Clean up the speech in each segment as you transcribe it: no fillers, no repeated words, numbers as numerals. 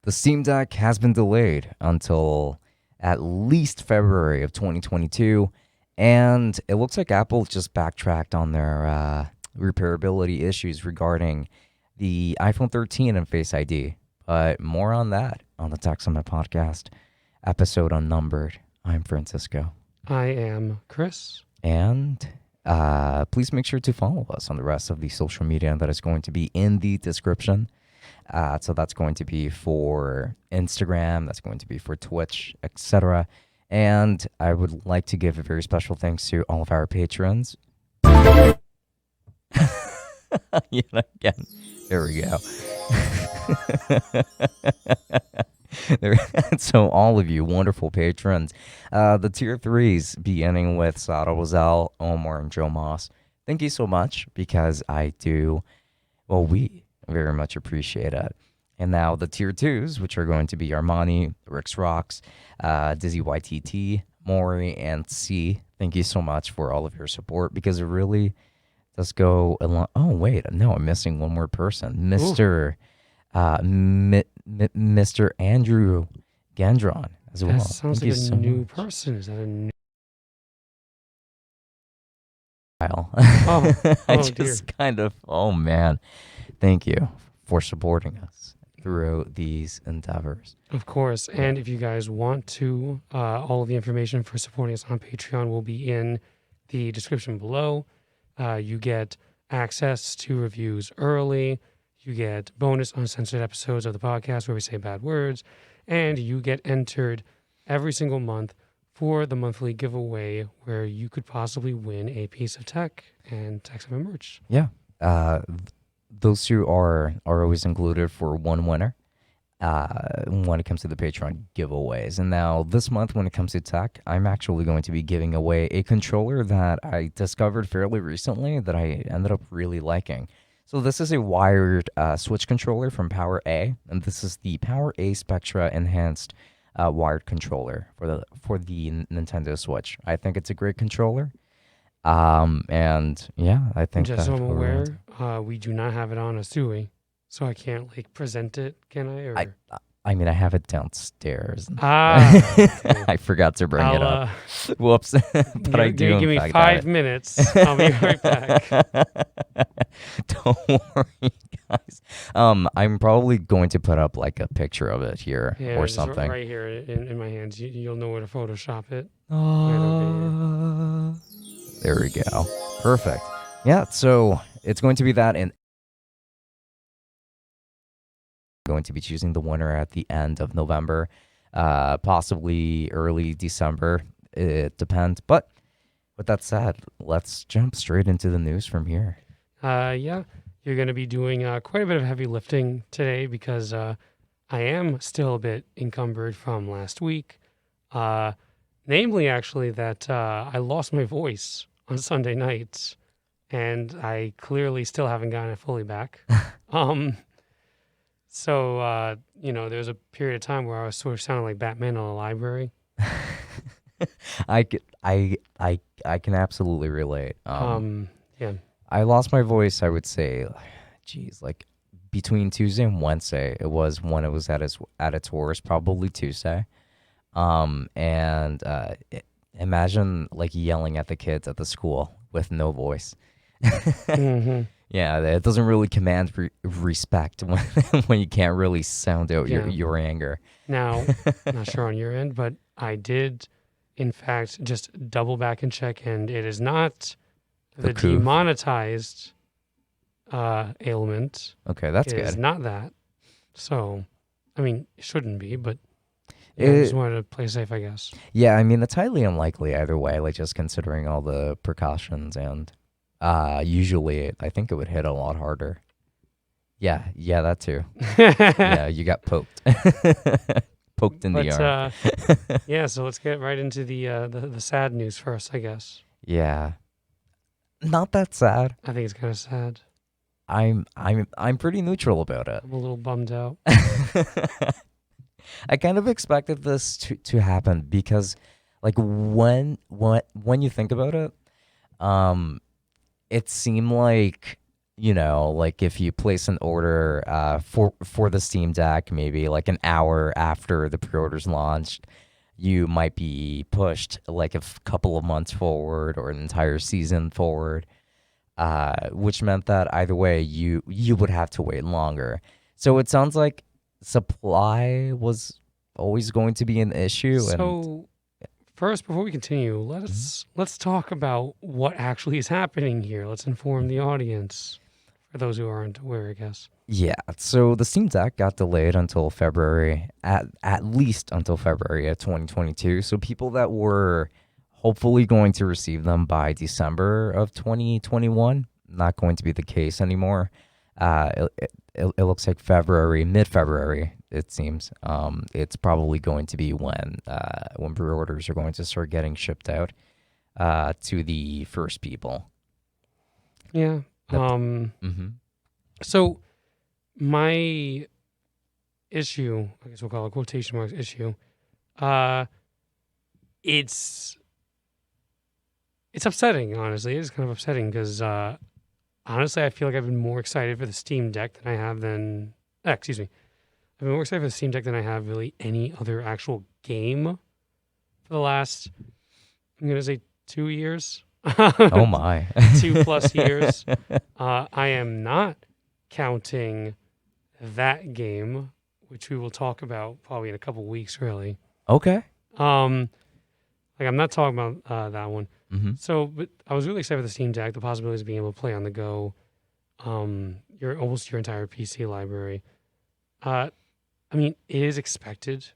The Steam Deck has been delayed until at least February of 2022, and it looks like Apple just backtracked on their repairability issues regarding the iPhone 13 and Face ID. But more on that on the Tech Summit podcast, episode unnumbered. I'm Francisco. I am Chris. And please make sure to follow us on the rest of the social media that is going to be in the description. So that's going to be for Instagram, that's going to be for Twitch, etc. And I would like to give a very special thanks to all of our patrons. Yet again. There we go. So all of you wonderful patrons, the tier 3s beginning with Sada Wazal, Omar, and Joe Moss, thank you so much because we very much appreciate it. And now the tier 2s, which are going to be Armani, Rix Rocks, Dizzy YTT, Maury, and C. Thank you so much for all of your support because it really does go along. Oh, wait, no, I'm missing one more person. Mr. Mr. Andrew Gandron as well. That sounds like a new person. Is that a new? Oh man, thank you for supporting us throughout these endeavors. Of course, and if you guys want to, all of the information for supporting us on Patreon will be in the description below. You get access to reviews early. You get bonus uncensored episodes of the podcast where we say bad words, and you get entered every single month for the monthly giveaway where you could possibly win a piece of tech and Tech Summit merch. Yeah. Those two are always included for one winner when it comes to the Patreon giveaways. And now this month when it comes to tech, I'm actually going to be giving away a controller that I discovered fairly recently that I ended up really liking. So this is a wired switch controller from Power A, and this is the Power A Spectra Enhanced wired controller for the Nintendo Switch. I think it's a great controller, and yeah, I think just so I'm aware, we do not have it on us, do we? So I can't present it, can I? Or? I mean, I have it downstairs. Okay. I forgot to bring it up. Whoops. But I do. Give me 5 minutes. I'll be right back. Don't worry, guys. I'm probably going to put up a picture of it here or something. Right here in my hands. You'll know where to Photoshop it. There we go. Perfect. Yeah. So it's going to be that, and going to be choosing the winner at the end of November, possibly early December. It depends. But with that said, let's jump straight into the news from here. Yeah, you're going to be doing quite a bit of heavy lifting today because I am still a bit encumbered from last week. Namely, actually, that I lost my voice on Sunday nights, and I clearly still haven't gotten it fully back. So, there's a period of time where I was sort of sounding like Batman in a library. I can absolutely relate. Yeah. I lost my voice, I would say, between Tuesday and Wednesday. It was when it was at its worst, probably Tuesday. Imagine yelling at the kids at the school with no voice. Mm-hmm. Yeah, it doesn't really command respect when you can't really sound out your anger. Now, I'm not sure on your end, but I did, in fact, just double back and check, and it is not the demonetized ailment. Okay, that's good. It is not that. So, I mean, it shouldn't be, but I just wanted to play safe, I guess. Yeah, I mean, it's highly unlikely either way, just considering all the precautions, and usually I think it would hit a lot harder. Yeah, that too. Yeah, you got poked. Poked in the arm. Yeah, so let's get right into the sad news first, I guess. Yeah. Not that sad. I think it's kind of sad. I'm pretty neutral about it. I'm a little bummed out. I kind of expected this to happen because, when you think about it, it seemed like like if you place an order for the Steam Deck, maybe like an hour after the pre-orders launched, you might be pushed like a couple of months forward or an entire season forward, which meant that either way you would have to wait longer. So it sounds like supply was always going to be an issue, and So first, before we continue, let's talk about what actually is happening here. Let's inform the audience, for those who aren't aware, I guess. yeah. So the Steam Deck got delayed until February, at least until February of 2022. So people that were hopefully going to receive them by December of 2021, not going to be the case anymore. It looks like mid-February, it seems. It's probably going to be when pre-orders are going to start getting shipped out to the first people. Yeah. Mm-hmm. So my issue, I guess we'll call it quotation marks issue, it's upsetting, honestly. It's kind of upsetting because honestly, I feel like I've been more excited for the Steam Deck than I have excuse me. I've been more excited for the Steam Deck than I have really any other actual game for the last, I'm going to say 2 years. Oh my. 2+ years. I am not counting that game, which we will talk about probably in a couple weeks, really. Okay. I'm not talking about that one. Mm-hmm. So, but I was really excited for the Steam Deck, the possibilities of being able to play on the go, your entire PC library. I mean, it is expected.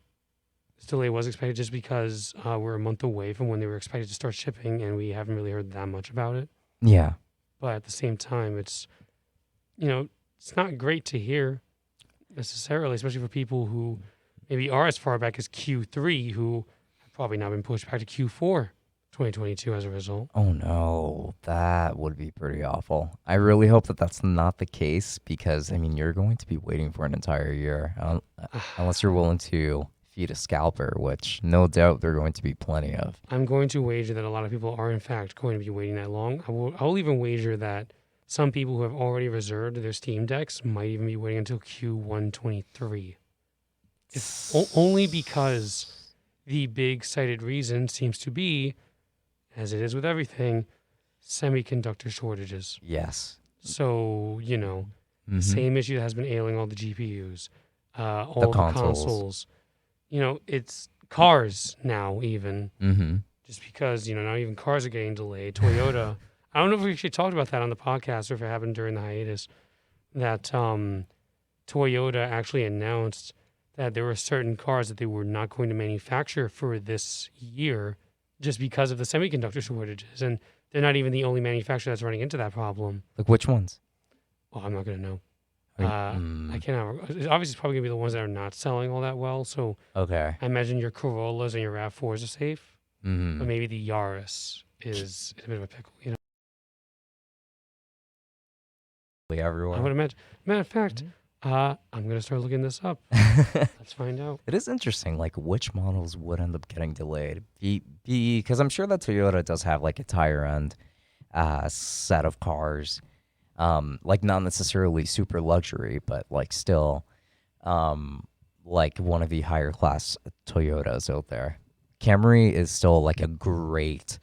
This delay was expected just because we're a month away from when they were expected to start shipping, and we haven't really heard that much about it. Yeah. But at the same time, it's not great to hear necessarily, especially for people who maybe are as far back as Q3, who have probably now been pushed back to Q4 2022 as a result. Oh no, that would be pretty awful. I really hope that that's not the case because, I mean, you're going to be waiting for an entire year unless you're willing to feed a scalper, which no doubt there are going to be plenty of. I'm going to wager that a lot of people are in fact going to be waiting that long. I'll even wager that some people who have already reserved their Steam Decks might even be waiting until Q1 23. Only because the big cited reason seems to be, as it is with everything, semiconductor shortages. Yes. So, same issue that has been ailing all the GPUs, all The the consoles. It's cars now even. Mm-hmm. Just because, now even cars are getting delayed. Toyota, I don't know if we actually talked about that on the podcast or if it happened during the hiatus, that Toyota actually announced that there were certain cars that they were not going to manufacture for this year just because of the semiconductor shortages. And they're not even the only manufacturer that's running into that problem. Like which ones? Well, I'm not going to know. I cannot. Obviously, it's probably going to be the ones that are not selling all that well. So Okay. I imagine your Corollas and your RAV4s are safe. Mm-hmm. But maybe the Yaris is a bit of a pickle, Everywhere. I would imagine. Matter of fact, I'm going to start looking this up. Let's find out. It is interesting, like which models would end up getting delayed. Because I'm sure that Toyota does have like a higher end set of cars, like not necessarily super luxury, but like still, like one of the higher class Toyotas out there. Camry is still like a great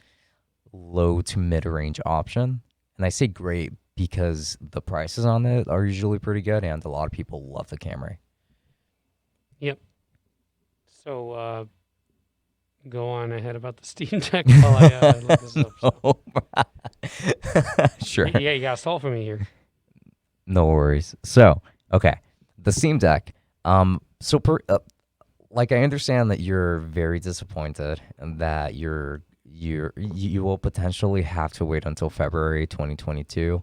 low to mid range option, and I say great because the prices on it are usually pretty good, and a lot of people love the Camry. Yep. So go on ahead about the Steam Deck while I look this up. So. Sure. Yeah, you got to stall for me here. No worries. So, okay, the Steam Deck. Like I understand that you're very disappointed and that you will potentially have to wait until February 2022.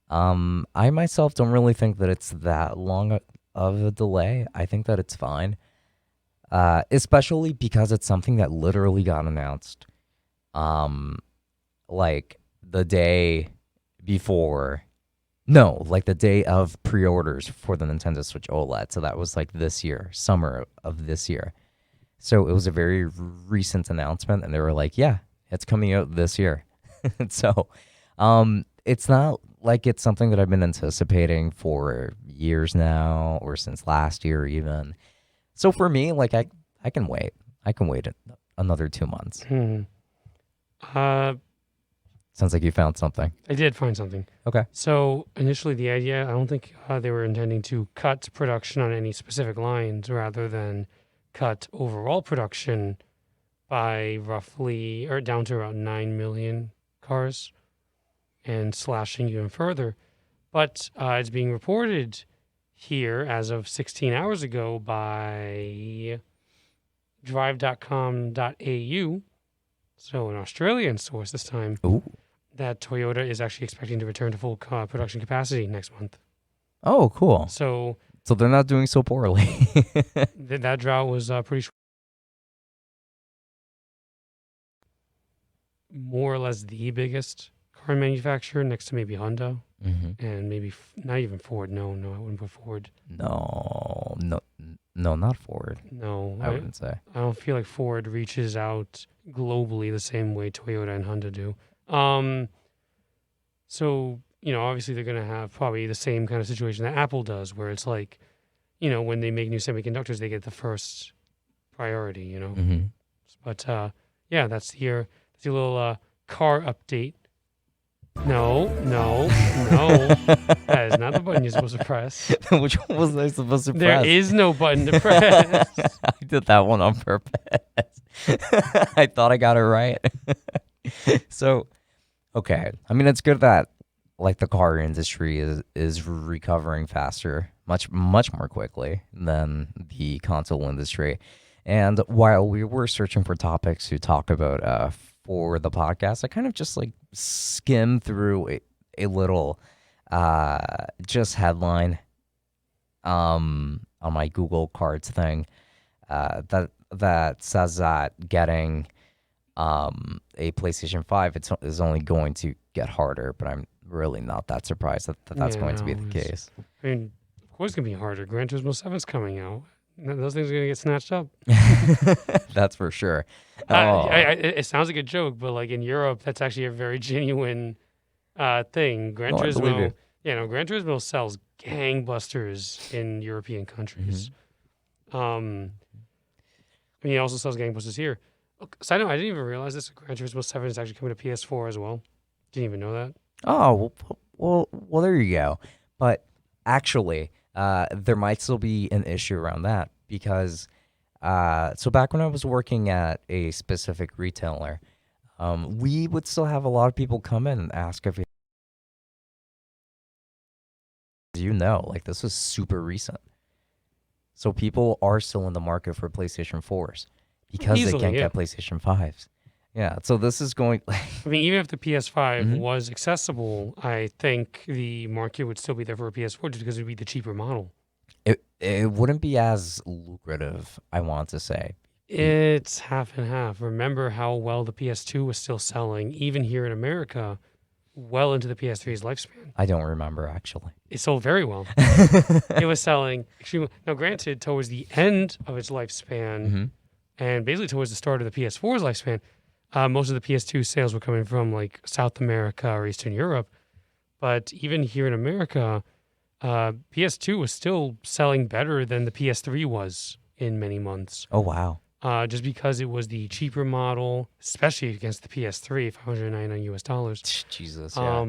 I myself don't really think that it's that long of a delay. I think that it's fine, especially because it's something that literally got announced, like the day before. No, like the day of pre-orders for the Nintendo Switch OLED. So that was like this year, summer of this year. So it was a very recent announcement, and they were like, "Yeah, it's coming out this year." So, it's not like it's something that I've been anticipating for years now, or since last year even. So for me, like I can wait. I can wait another 2 months. Uh, Sounds like you found something. I did find something. Okay. So initially, the idea, I don't think they were intending to cut production on any specific lines rather than cut overall production by roughly or down to around 9 million cars and slashing even further. But it's being reported here as of 16 hours ago by drive.com.au, so an Australian source this time, Ooh. that Toyota is actually expecting to return to full production capacity next month. Oh, cool. So they're not doing so poorly. that drought was pretty short. More or less the biggest car manufacturer next to maybe Honda and maybe not even Ford. No, I wouldn't put Ford. No, not Ford. No, I wouldn't say. I don't feel like Ford reaches out globally the same way Toyota and Honda do. So, obviously they're going to have probably the same kind of situation that Apple does, where it's like, when they make new semiconductors, they get the first priority, But, yeah, that's your little car update. No. That is not the button you're supposed to press. Which one was I supposed to There press? is no button to press. I did that one on purpose. I thought I got it right. So, okay. I mean, it's good that like the car industry is recovering faster, much more quickly than the console industry. And while we were searching for topics to talk about for the podcast, I kind of just like skimmed through a little just headline on my Google Cards thing that says that getting a PlayStation 5 is only going to get harder, but I'm really not that surprised that's going to be the case. I mean, of course it's going to be harder. Gran Turismo 7 is coming out. Those things are going to get snatched up. That's for sure. It sounds like a joke, but like in Europe, that's actually a very genuine thing. Gran Turismo, Gran Turismo sells gangbusters in European countries. I mean, it also sells gangbusters here. Side note, I didn't even realize this. Gran Turismo 7 is actually coming to PS4 as well. Didn't even know that. Oh, well, there you go. But actually, there might still be an issue around that because, so back when I was working at a specific retailer, we would still have a lot of people come in and ask if, like this is super recent. So people are still in the market for PlayStation 4s because they can't get PlayStation 5s. Yeah, so this is going. I mean, even if the PS5 was accessible, I think the market would still be there for a PS4 just because it would be the cheaper model. It wouldn't be as lucrative, I want to say. It's half and half. Remember how well the PS2 was still selling, even here in America, well into the PS3's lifespan. I don't remember, actually. It sold very well. It was selling extremely. Now, granted, towards the end of its lifespan, and basically towards the start of the PS4's lifespan, most of the PS2 sales were coming from like South America or Eastern Europe. But even here in America, PS2 was still selling better than the PS3 was in many months. Oh, wow. Just because it was the cheaper model, especially against the PS3, $599. Jesus, yeah.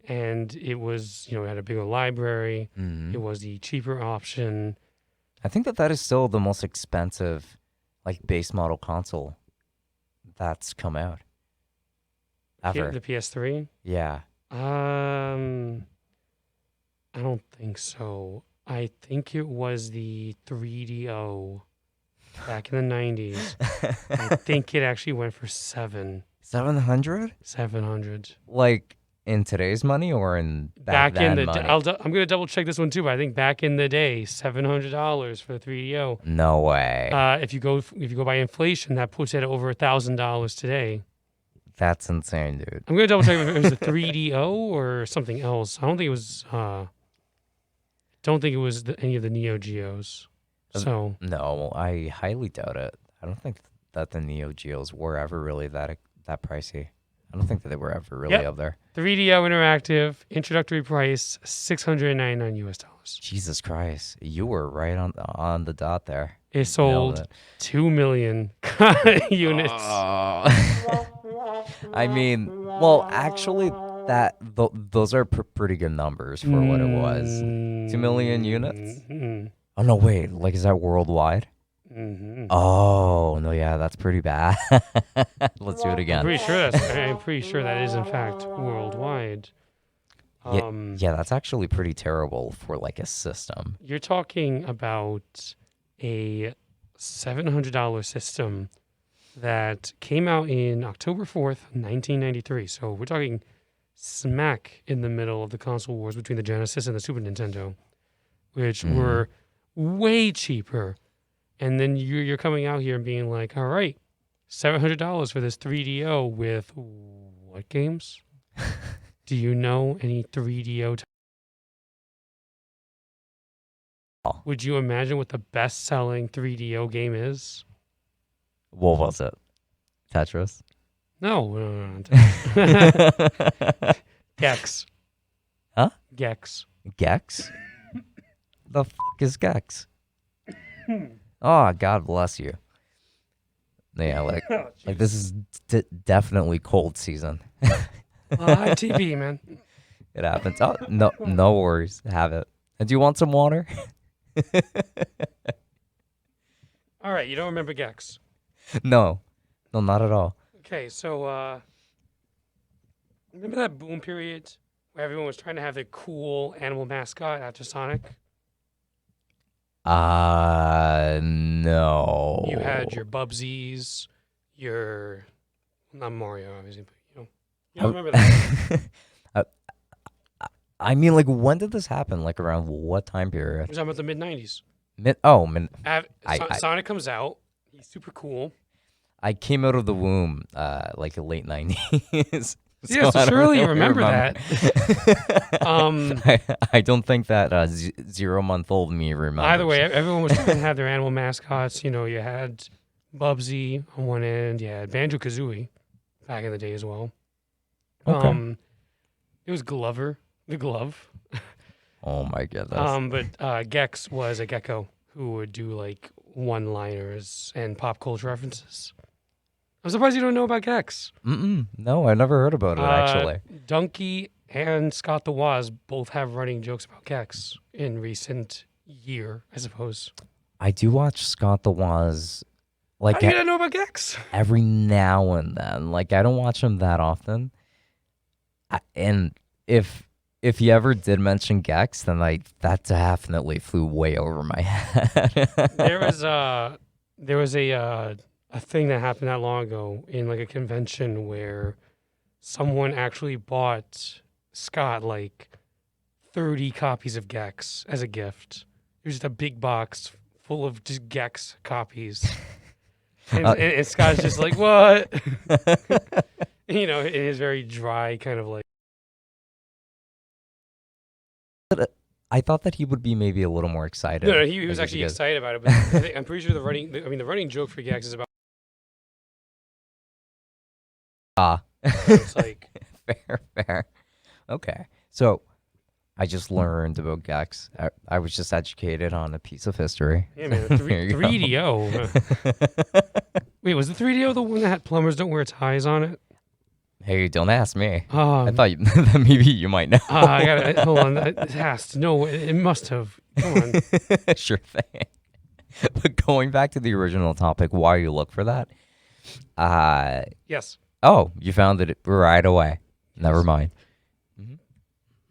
And it was, it had a bigger library. It was the cheaper option. I think that is still the most expensive, like, base model console that's come out ever. The PS3? Yeah. I don't think so. I think it was the 3DO back in the 90s. I think it actually went for 700. 700. Like in today's money or in back then in the money? I'm going to double check this one too, but I think back in the day, $700 for the 3DO. No way. If you go by inflation, that puts it at over $1,000 today. That's insane, dude. I'm going to double check if it was the 3DO or something else. I don't think it was any of the Neo Geos. So no, I highly doubt it. I don't think that the Neo Geos were ever really that pricey. I don't think that they were ever really up there. 3DO Interactive, introductory price, $699 US. Jesus Christ, you were right on the dot there. It Nailed sold it. 2 million units. I mean, well, actually, those are pretty good numbers for what it was. 2 million units? Mm-hmm. Oh, no, wait. Like, is that worldwide? Mm-hmm. Oh, no, yeah, that's pretty bad. Let's do it again. I'm pretty sure that is, in fact, worldwide. Yeah, that's actually pretty terrible for, like, a system. You're talking about a $700 system that came out in October 4th, 1993. So we're talking smack in the middle of the console wars between the Genesis and the Super Nintendo, which were way cheaper. And then you're coming out here and being like, all right, $700 for this 3DO with what games? Do you know any 3DO? Would you imagine what the best-selling 3DO game is? What was it? Tetris? No. Gex. Huh? Gex. Gex? The fuck is Gex? Oh, God bless you. Yeah, like this is definitely cold season. TV, man. It happens. Oh, no worries. Have it. And do you want some water? All right, you don't remember Gex. No, not at all. Okay, so remember that boom period where everyone was trying to have their cool animal mascot after Sonic? No. You had your Bubsies, your not Mario, obviously, but you don't remember that. I mean, like, when did this happen? Like, around what time period? We're talking about the mid-90s. Sonic comes out. He's super cool. I came out of the womb, like, the late 90s. So surely you remember that. I don't think that 0-month-old me remembers. Either way, everyone was trying to have their animal mascots. You had Bubsy on one end. You had Banjo-Kazooie back in the day as well. Okay. It was Glover, the glove. Oh my goodness. But Gex was a gecko who would do like one-liners and pop culture references. I'm surprised you don't know about Gex. No, I never heard about it, actually. Donkey and Scott the Woz both have running jokes about Gex in recent year, I suppose. I do watch Scott the Woz. Like, how do you not know about Gex? Every now and then. Like, I don't watch him that often. And if he ever did mention Gex, then that definitely flew way over my head. there was a thing that happened not long ago in like a convention where someone actually bought Scott like 30 copies of Gex as a gift. It was just a big box full of just Gex copies. And Scott's just like, what? In his very dry kind of like. I thought that he would be maybe a little more excited. No, he was actually excited about it. But I'm pretty sure the running joke for Gex is about. It's like fair. Okay, so I just learned about Gex. I was just educated on a piece of history. Yeah, man. 3DO. Wait, was the 3DO the one that had plumbers don't wear ties on it? Hey, don't ask me. I thought maybe you might know. I gotta hold on. It has to. No, it must have. Come on. Sure thing. But going back to the original topic, why you look for that? Yes. Oh, you found it right away. Yes. Never mind.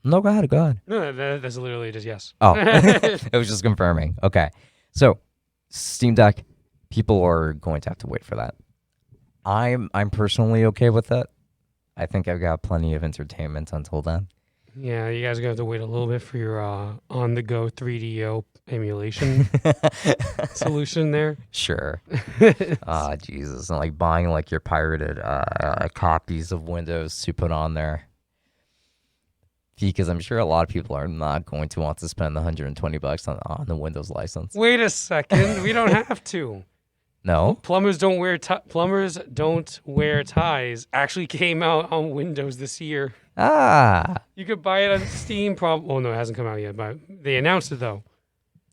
No, go ahead. No, that's literally just yes. Oh, it was just confirming. Okay. So, Steam Deck, people are going to have to wait for that. I'm personally okay with it. I think I've got plenty of entertainment until then. Yeah, you guys are going to have to wait a little bit for your on-the-go 3DO emulation solution there. Sure. Jesus. And like buying like your pirated copies of Windows to put on there. Because I'm sure a lot of people are not going to want to spend the $120 on the Windows license. Wait a second. We don't have to. No? Plumbers don't wear ties actually came out on Windows this year. Ah. You could buy it on Steam. Oh no, it hasn't come out yet, but they announced it though.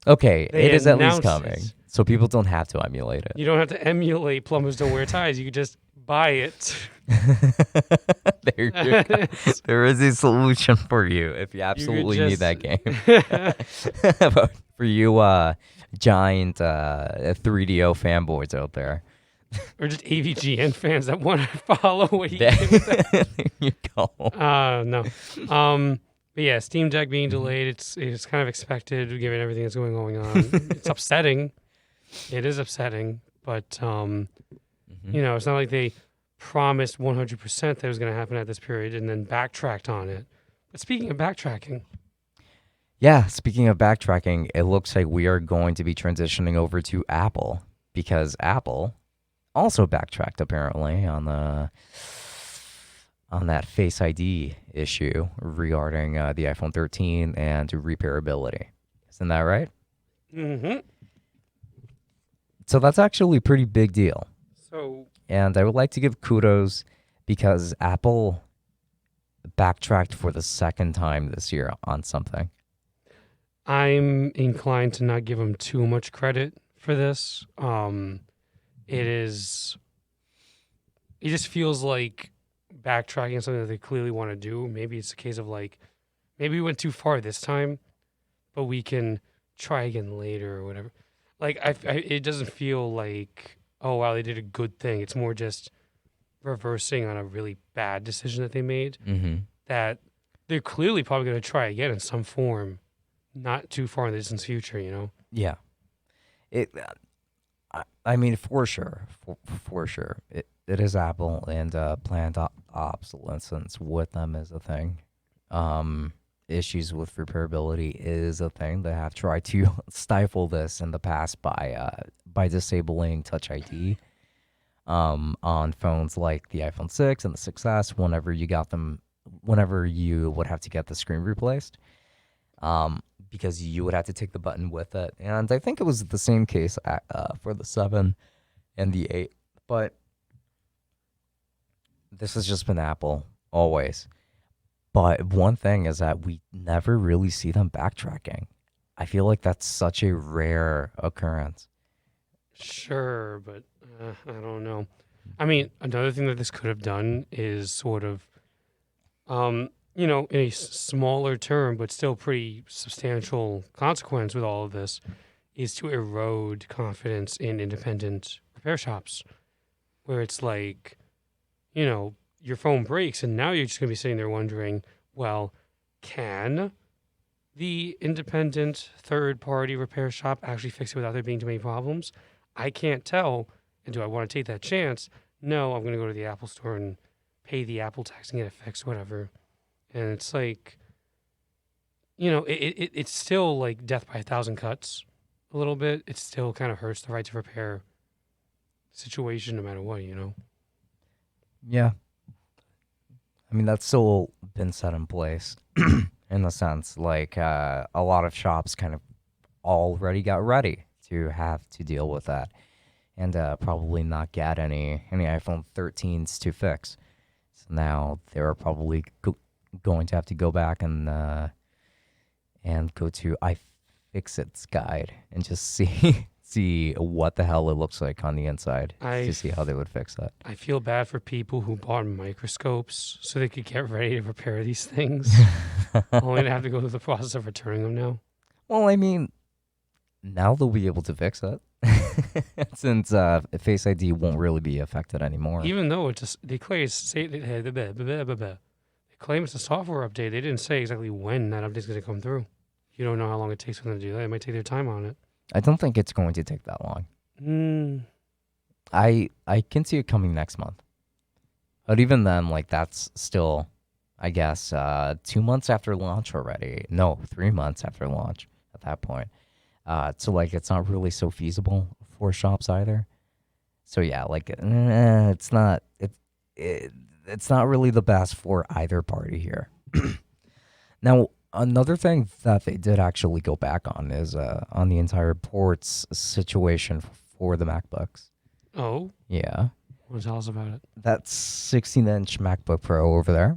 Okay, They it is at least announced coming. it. So people don't have to emulate it. You don't have to emulate plumbers don't wear ties. You could just buy it. There you go. There is a solution for you if you absolutely need that game. But for you giant 3DO fanboys out there. Or just AVGN fans that want to follow what he There did with that. there you go. No. But yeah, Steam Deck being delayed, it's kind of expected given everything that's going on. It's upsetting. It is upsetting, but you know, it's not like they promised 100% that it was going to happen at this period and then backtracked on it. But speaking of backtracking, Yeah, speaking of backtracking, it looks like we are going to be transitioning over to Apple because Apple also backtracked apparently on that Face ID issue regarding the iPhone 13 and repairability. Isn't that right? mm-hmm. So that's actually a pretty big deal. So And I would like to give kudos because Apple backtracked for the second time this year on something. I'm inclined to not give them too much credit for this. It just feels like backtracking on something that they clearly want to do. Maybe it's a case of like, maybe we went too far this time, but we can try again later or whatever. Like, it doesn't feel like, oh, wow, they did a good thing. It's more just reversing on a really bad decision that they made Mm-hmm. that they're clearly probably going to try again in some form, not too far in the distant future, you know? Yeah. I mean, for sure. For sure. It is Apple, and planned obsolescence with them is a thing. Issues with repairability is a thing. They have tried to stifle this in the past by disabling Touch ID on phones like the iPhone 6 and the 6S whenever you would have to get the screen replaced. Because you would have to take the button with it. And I think it was the same case for the 7 and the 8. But this has just been Apple, always. But one thing is that we never really see them backtracking. I feel like that's such a rare occurrence. Sure, but I don't know. I mean, another thing that this could have done is sort of, you know, in a smaller term, but still pretty substantial consequence with all of this, is to erode confidence in independent repair shops, where it's like, you know, your phone breaks and now you're just going to be sitting there wondering, well, can the independent third-party repair shop actually fix it without there being too many problems? I can't tell. And do I want to take that chance? No, I'm going to go to the Apple store and pay the Apple tax and get it fixed, whatever. And it's like, you know, it's still like death by a thousand cuts a little bit. It still kind of hurts the right to repair situation no matter what, you know? Yeah. I mean, that's still been set in place in the sense, like, a lot of shops kind of already got ready to have to deal with that and probably not get any iPhone 13s to fix. So now they're probably going to have to go back and go to iFixit's guide and just see what the hell it looks like on the inside to see how they would fix that. I feel bad for people who bought microscopes so they could get ready to repair these things, only to have to go through the process of returning them now. Well, I mean, now they'll be able to fix it since Face ID won't really be affected anymore. Even though they claim it's a software update, they didn't say exactly when that update's going to come through. You don't know how long it takes for them to do that. They might take their time on it. I don't think it's going to take that long. I can see it coming next month. But even then, like, that's still, I guess, 2 months after launch already. No, 3 months after launch at that point. So, like, it's not really so feasible for shops either. So, yeah, like, it's not really the best for either party here. Now, another thing that they did actually go back on is on the entire ports situation for the MacBooks. Oh, Yeah. well, tell us about it. That 16-inch MacBook Pro over there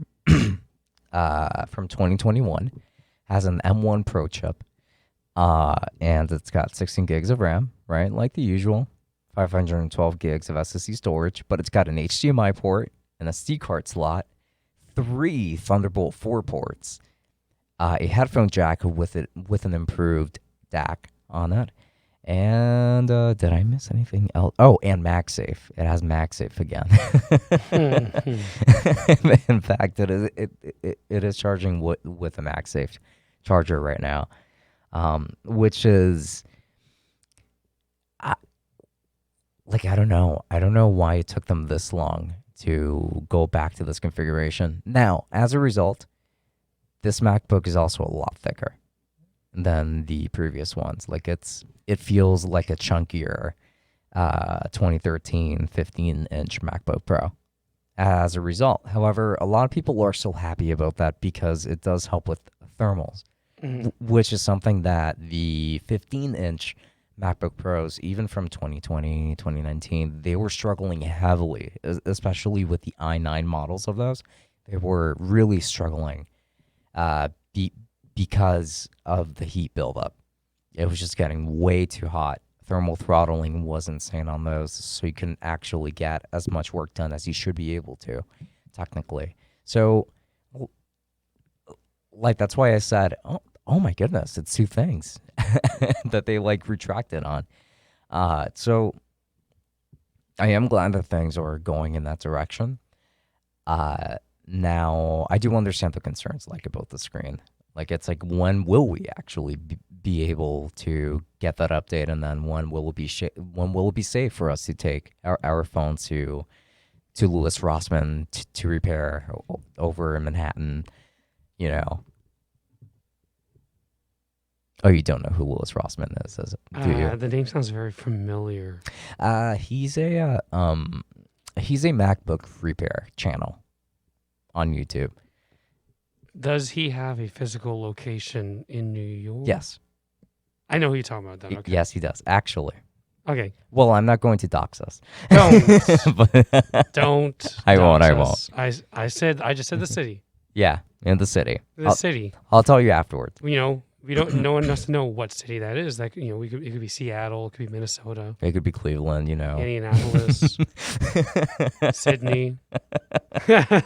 from 2021 has an M1 Pro chip. And it's got 16 gigs of RAM, right? Like the usual, 512 gigs of SSD storage, but it's got an HDMI port, an SD card slot, 3 Thunderbolt 4 ports, a headphone jack with an improved DAC on it. And did I miss anything else? Oh, and MagSafe. It has MagSafe again. In fact, it is charging with a MagSafe charger right now. Which is, I don't know. I don't know why it took them this long to go back to this configuration. Now, as a result, this MacBook is also a lot thicker than the previous ones. Like it feels like a chunkier 2013 15-inch MacBook Pro. As a result, however, a lot of people are so happy about that because it does help with thermals. Which is something that the 15-inch MacBook Pros, even from 2020, 2019, they were struggling heavily, especially with the i9 models of those. They were really struggling because of the heat buildup. It was just getting way too hot. Thermal throttling was insane on those, so you couldn't actually get as much work done as you should be able to, technically. So, like, that's why I said, oh my goodness, it's 2 things that they retracted on. So I am glad that things are going in that direction. Now I do understand the concerns about the screen. It's when will we actually be able to get that update, and then when will it be safe for us to take our phone to Louis Rossmann to repair over in Manhattan, you know? Oh, you don't know who Louis Rossmann is, do you? The name sounds very familiar. He's a MacBook repair channel on YouTube. Does he have a physical location in New York? Yes. I know who you're talking about then. Okay. Yes, he does, actually. Okay. Well, I'm not going to dox us. Don't. I won't. I just said the city. Yeah, in the city. City. I'll tell you afterwards. We don't. No one has to know what city that is. It could be Seattle. It could be Minnesota. It could be Cleveland. Indianapolis. Sydney. Yeah.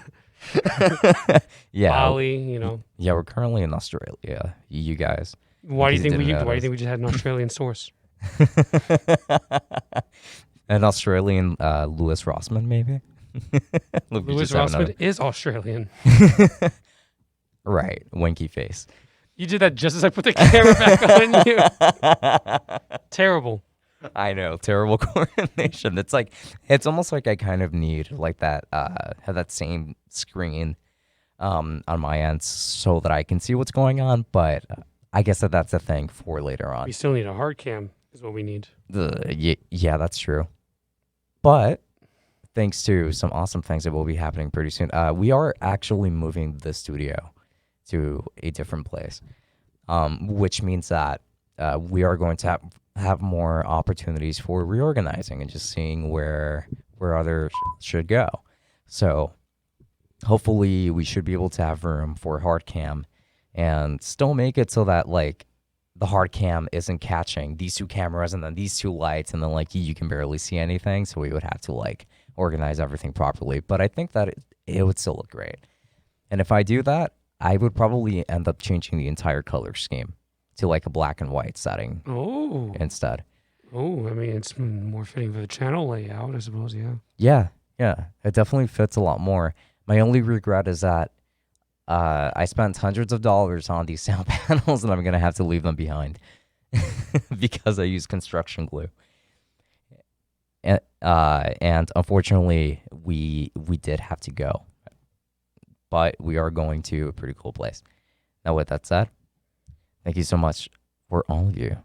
Bali. Yeah, we're currently in Australia. You guys. Why do you think we just had an Australian source? An Australian Louis Rossmann, maybe. Louis Rossmann is Australian. Right, winky face. You did that just as I put the camera back on you. Terrible. I know, terrible coordination. It's almost like I kind of need that have that same screen on my end so that I can see what's going on. But I guess that's a thing for later on. We still need a hard cam, is what we need. Yeah, that's true. But thanks to some awesome things that will be happening pretty soon, we are actually moving the studio to a different place, which means that we are going to have more opportunities for reorganizing and just seeing where others should go. So hopefully we should be able to have room for hard cam and still make it so that the hard cam isn't catching these 2 cameras and then these 2 lights, and then you can barely see anything. So we would have to organize everything properly. But I think that it would still look great. And if I do that, I would probably end up changing the entire color scheme to a black and white setting instead. Oh, I mean, it's more fitting for the channel layout, I suppose, yeah. Yeah. It definitely fits a lot more. My only regret is that I spent hundreds of dollars on these sound panels, and I'm going to have to leave them behind because I use construction glue. And unfortunately, we did have to go. But we are going to a pretty cool place. Now, with that said, thank you so much for all of you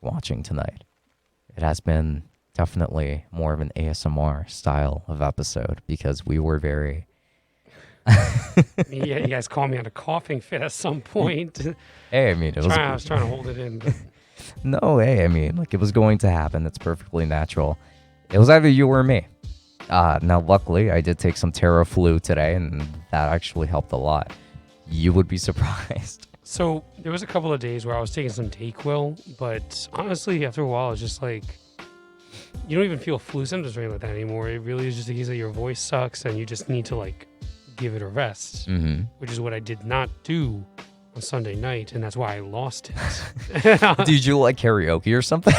watching tonight. It has been definitely more of an ASMR style of episode because we were very... Yeah, you guys called me on a coughing fit at some point. Hey, I mean, I was trying to hold it in. But... No, hey, I mean, it was going to happen. It's perfectly natural. It was either you or me. Now, luckily, I did take some Terraflu today, and that actually helped a lot. You would be surprised. So there was a couple of days where I was taking some Dayquil, but honestly, after a while, it's just like you don't even feel flu symptoms or anything like that anymore. It really is just a case that your voice sucks, and you just need to like give it a rest, which is what I did not do on Sunday night, and that's why I lost it. Did you like karaoke or something?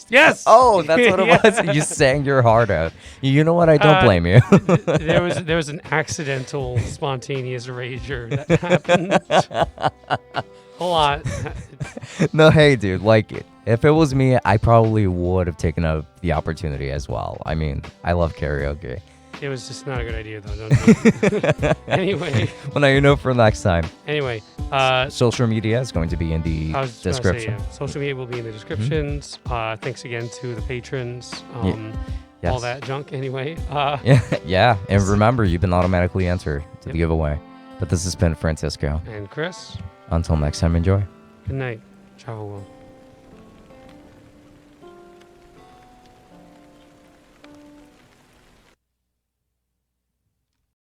Yes. Oh, that's what it was. You sang your heart out. You know what? I don't blame you. There was an accidental, spontaneous rager that happened a lot. No, hey, dude. Like, if it was me, I probably would have taken up the opportunity as well. I mean, I love karaoke. It was just not a good idea, though. Don't Anyway. Well, now you know for next time. Anyway. Social media is going to be in the description. Say, yeah. Social media will be in the descriptions. Thanks again to the patrons. Yes. All that junk, anyway. Yeah. And remember, you've been automatically entered to the giveaway. But this has been Francisco. And Chris. Until next time, enjoy. Good night. Ciao.